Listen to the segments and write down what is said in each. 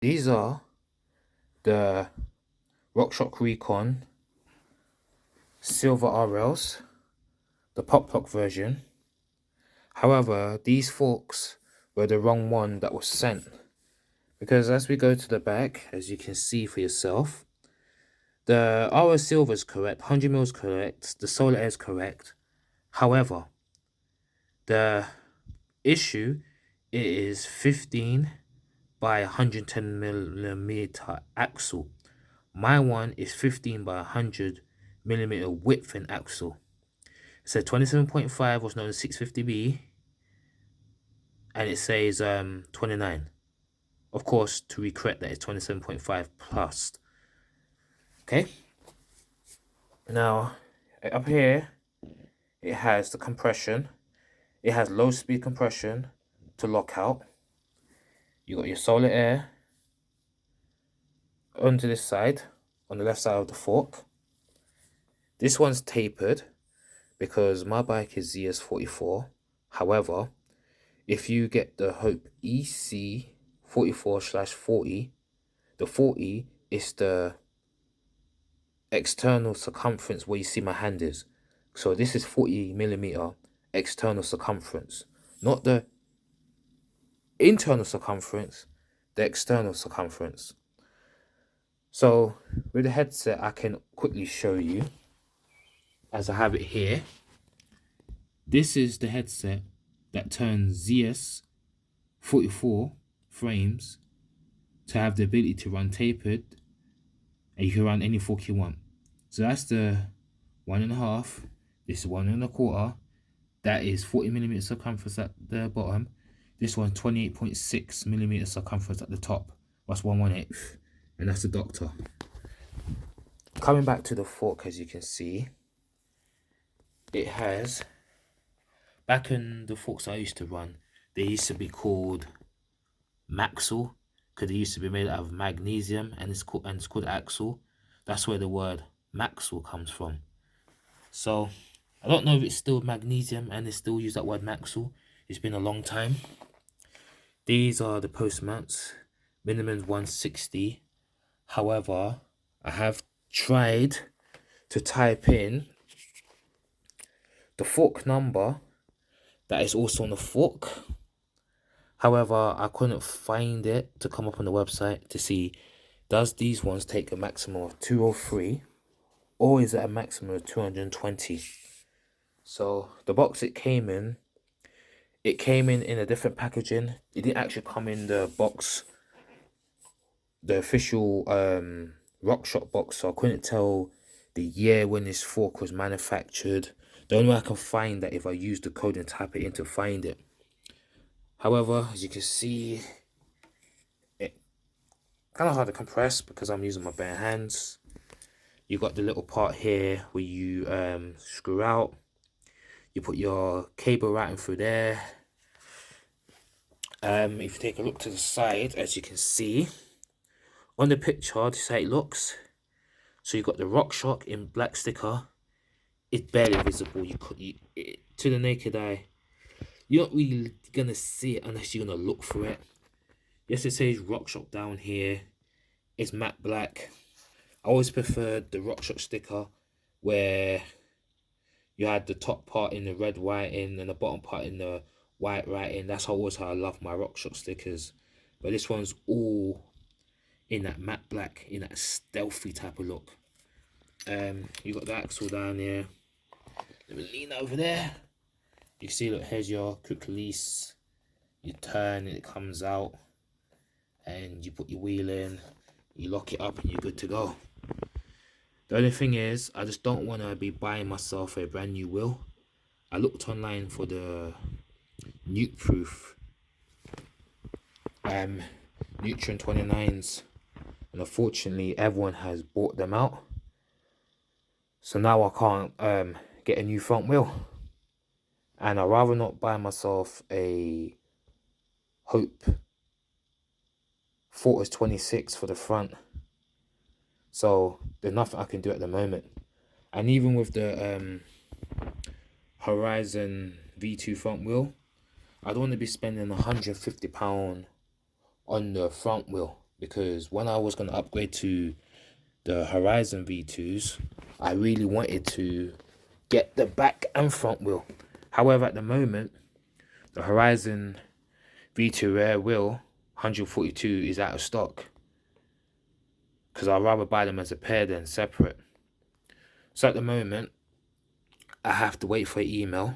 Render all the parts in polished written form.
These are the RockShox Recon Silver RLs, the Pop Lock version. However, these forks were the wrong one that was sent, because as we go to the back, as you can see for yourself, the RL Silver is correct, 100mm is correct, the Solar Air is correct. However, the issue is 15 by 110mm axle. My one is 15 by 100mm width and axle. It said 27.5 was known as 650B, and it says 29. Of course, to be correct, that is 27.5 plus. Okay. Now, up here, it has the compression. It has low speed compression to lock out. You got your Solar Air onto this side, on the left side of the fork. This one's tapered because my bike is ZS44. However, if you get the Hope EC 44/40, the 40 is the external circumference where you see my hand is. So this is 40mm external circumference, not the internal circumference, the external circumference. So with the headset, I can quickly show you, as I have it here. This is the headset that turns ZS44 frames to have the ability to run tapered, and you can run any fork you want. So that's the 1.5. This is 1.25. That is 40mm circumference at the bottom. This one's 28.6mm circumference at the top. That's 1/1/8, and that's the Doctor. Coming back to the fork, as you can see, it has, back in the forks I used to run, they used to be called Maxle, because they used to be made out of magnesium, and it's called axle. That's where the word Maxle comes from. So I don't know if it's still magnesium and they still use that word Maxle. It's been a long time. These are the post mounts. Minimum 160. However, I have tried to type in the fork number that is also on the fork. However, I couldn't find it to come up on the website to see, does these ones take a maximum of 203 or is it a maximum of 220? So the box it came in a different packaging. It didn't actually come in the box, the official RockShox box, so I couldn't tell the year when this fork was manufactured. The only way I can find that if I use the code and type it in to find it. However, as you can see, it kind of hard to compress because I'm using my bare hands. You got the little part here where you screw out. You put your cable right in through there. If you take a look to the side, as you can see on the picture, this is how it looks. So you got the RockShox in black sticker. It's barely visible. To the naked eye, you're not really gonna see it unless you're gonna look for it. Yes, it says RockShox down here. It's matte black. I always preferred the RockShox sticker where you had the top part in the red writing and the bottom part in the white writing. That's always how I love my RockShox stickers. But this one's all in that matte black, in that stealthy type of look. You got the axle down here. Let me lean over there. You see, look, here's your quick release. You turn and it comes out, and you put your wheel in, you lock it up, and you're good to go. The only thing is, I just don't want to be buying myself a brand new wheel. I looked online for the nuke proof Neutron 29s, and unfortunately everyone has bought them out. So now I can't get a new front wheel. And I'd rather not buy myself a Hope Fortis 26 for the front. So there's nothing I can do at the moment. And even with the Horizon V2 front wheel, I don't want to be spending £150 on the front wheel. because when I was going to upgrade to the Horizon V2s, I really wanted to get the back and front wheel. However, at the moment, the Horizon V2 rear wheel 142 is out of stock, because I'd rather buy them as a pair than separate. So at the moment, I have to wait for an email.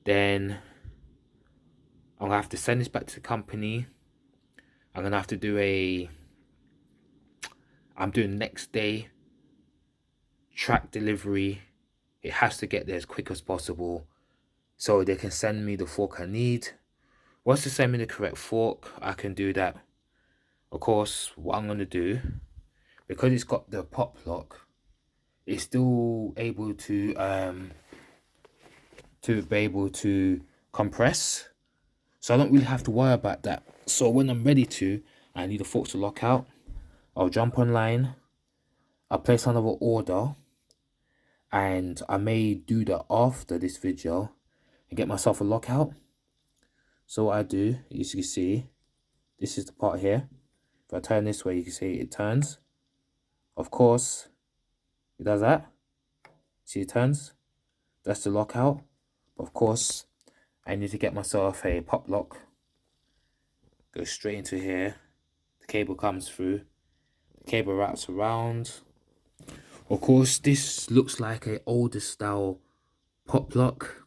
Then I'm going to have to send this back to the company. I'm going to have to do I'm doing next day track delivery. It has to get there as quick as possible so they can send me the fork I need. Once they send me the correct fork, I can do that. Of course, what I'm going to do, because it's got the pop lock, it's still able to be able to compress. So I don't really have to worry about that. So when I'm ready to, I need a fork to lock out, I'll jump online, I'll place another order, and I may do that after this video and get myself a lockout. So what I do, as you can see, this is the part here. If I turn this way, you can see it turns. Of course, it does that. See, it turns. That's the lockout. But of course, I need to get myself a pop lock. Go straight into here. The cable comes through. The cable wraps around. Of course, this looks like an older style pop lock.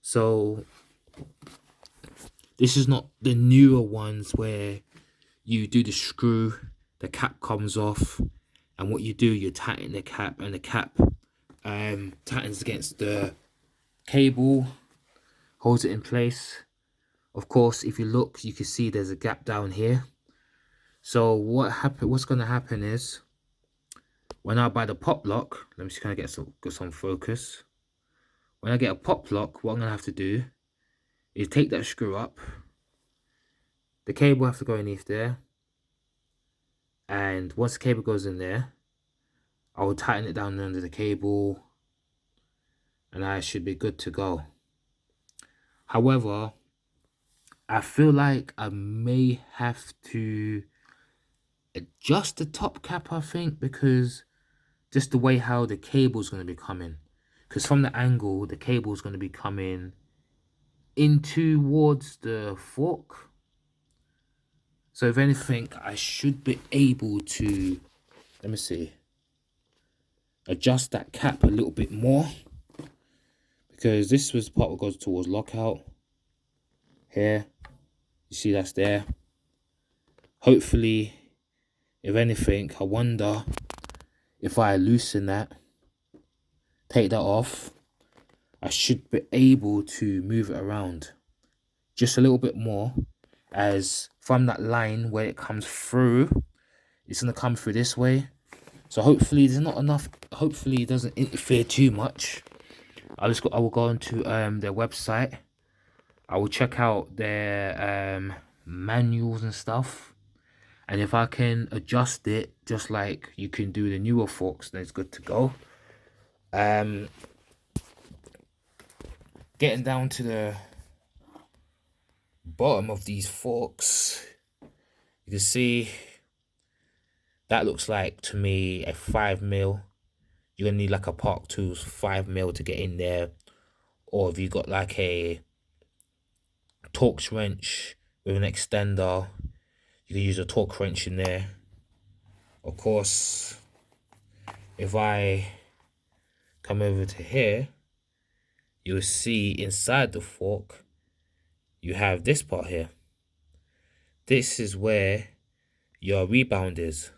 So this is not the newer ones where you do the screw, the cap comes off, and what you do, you tighten the cap, and the cap tightens against the cable, holds it in place. Of course, if you look, you can see there's a gap down here. So what's going to happen is, when I buy the pop lock, let me just kind of get some focus. When I get a pop lock, what I'm going to have to do is take that screw up. The cable has to go underneath there. And once the cable goes in there, I will tighten it down under the cable, and I should be good to go. However, I feel like I may have to adjust the top cap, I think, because just the way how the cable is going to be coming. Because from the angle, the cable is going to be coming in towards the fork. So if anything, I should be able to, let me see, adjust that cap a little bit more. Because this was the part that goes towards lockout. Here, you see that's there. Hopefully, if anything, I wonder if I loosen that, take that off, I should be able to move it around just a little bit more, as from that line where it comes through, it's going to come through this way. So hopefully there's not enough, hopefully it doesn't interfere too much. I will go onto their website. I will check out their manuals and stuff. And if I can adjust it just like you can do the newer forks, then it's good to go. Getting down to the bottom of these forks, you can see that looks like to me a 5mm. You're gonna need like a Park Tools 5mm to get in there, or if you got like a Torx wrench with an extender, you can use a Torx wrench in there. Of course, if I come over to here, you'll see inside the fork you have this part here. This is where your rebound is.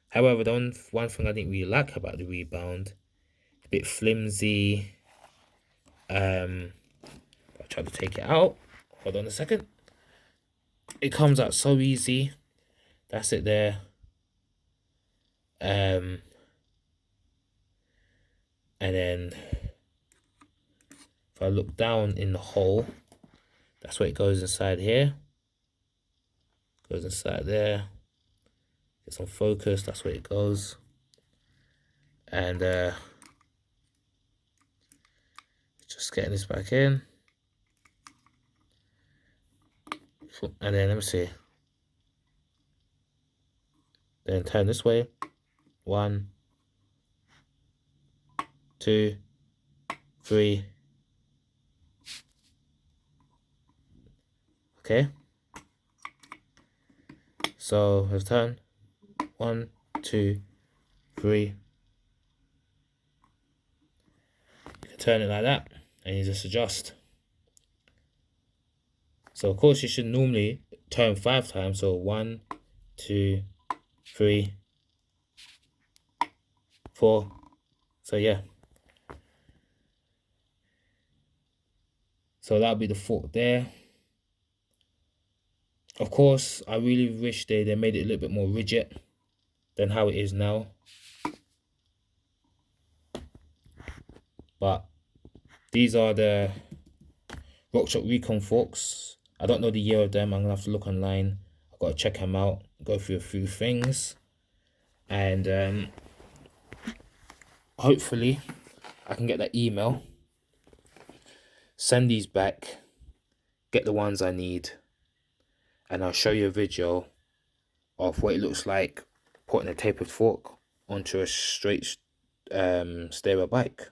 However, the one thing I didn't really like about the rebound, a bit flimsy. I tried to take it out. Hold on a second. It comes out so easy. That's it there. And then if I look down in the hole, that's where it goes inside here. Goes inside there. Get some focus, that's where it goes. And just getting this back in. And then let me see. then turn this way. 1, 2, 3. Okay. So let's turn. 1, 2, 3. You can turn it like that, and you just adjust. So of course you should normally turn 5 times. So 1, 2, 3, 4. So yeah. So that'll be the fork there. Of course, I really wish they made it a little bit more rigid than how it is now. But these are the RockShox Recon forks. I don't know the year of them. I'm gonna have to look online. I've got to check them out, go through a few things, and hopefully I can get that email, send these back, get the ones I need, and I'll show you a video of what it looks like putting a tapered fork onto a straight stereo bike.